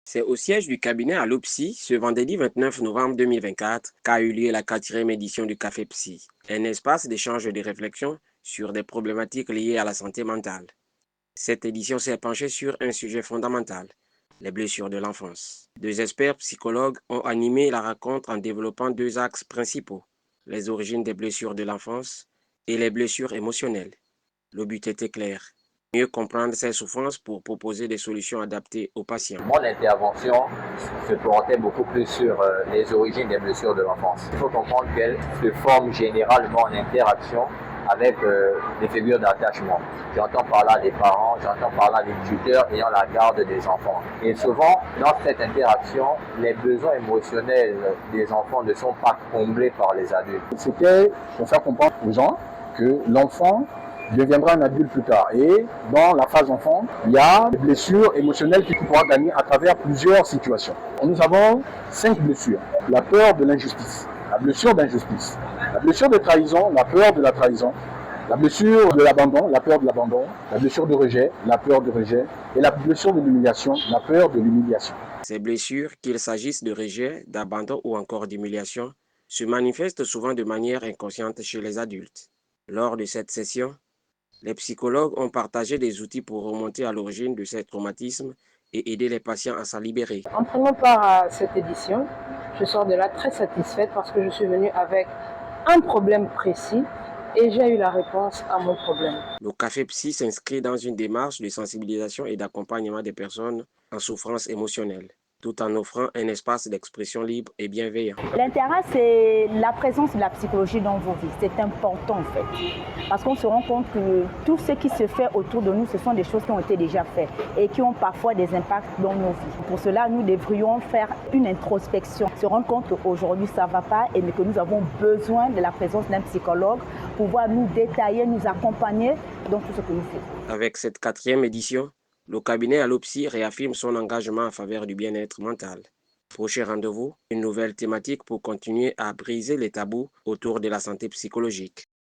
C'est au siège du cabinet à l'OPSI, ce vendredi 29 novembre 2024, qu'a eu lieu la 4e édition du Café Psy, un espace d'échange et de réflexion sur des problématiques liées à la santé mentale. Cette édition s'est penchée sur un sujet fondamental, les blessures de l'enfance. Deux experts psychologues ont animé la rencontre en développant deux axes principaux, les origines des blessures de l'enfance et les blessures émotionnelles. Le but était clair, mieux comprendre ces souffrances pour proposer des solutions adaptées aux patients. Mon intervention se portait beaucoup plus sur les origines des blessures de l'enfance. Il faut comprendre qu'elles se forment généralement en interaction avec des figures d'attachement. J'entends par là des parents, j'entends par là des tuteurs ayant la garde des enfants. Et souvent, dans cette interaction, les besoins émotionnels des enfants ne sont pas comblés par les adultes. C'était pour faire comprendre aux gens que l'enfant deviendra un adulte plus tard. Et dans la phase enfant, il y a des blessures émotionnelles qu'il pourra gagner à travers plusieurs situations. Nous avons 5 blessures. La peur de l'injustice, la blessure d'injustice, la blessure de trahison, la peur de la trahison, la blessure de l'abandon, la peur de l'abandon, la blessure de rejet, la peur de rejet, et la blessure de l'humiliation, la peur de l'humiliation. Ces blessures, qu'il s'agisse de rejet, d'abandon ou encore d'humiliation, se manifestent souvent de manière inconsciente chez les adultes. Lors de cette session, les psychologues ont partagé des outils pour remonter à l'origine de ces traumatismes et aider les patients à s'en libérer. En prenant part à cette édition, je sors de là très satisfaite parce que je suis venue avec un problème précis et j'ai eu la réponse à mon problème. Le Café Psy s'inscrit dans une démarche de sensibilisation et d'accompagnement des personnes en souffrance émotionnelle, tout en offrant un espace d'expression libre et bienveillant. L'intérêt, c'est la présence de la psychologie dans vos vies. C'est important en fait. Parce qu'on se rend compte que tout ce qui se fait autour de nous, ce sont des choses qui ont été déjà faites et qui ont parfois des impacts dans nos vies. Pour cela, nous devrions faire une introspection, se rendre compte qu'aujourd'hui ça ne va pas et que nous avons besoin de la présence d'un psychologue pour pouvoir nous détailler, nous accompagner dans tout ce que nous faisons. Avec cette 4e édition, le cabinet à l'OPSI réaffirme son engagement en faveur du bien-être mental. Prochain rendez-vous, une nouvelle thématique pour continuer à briser les tabous autour de la santé psychologique.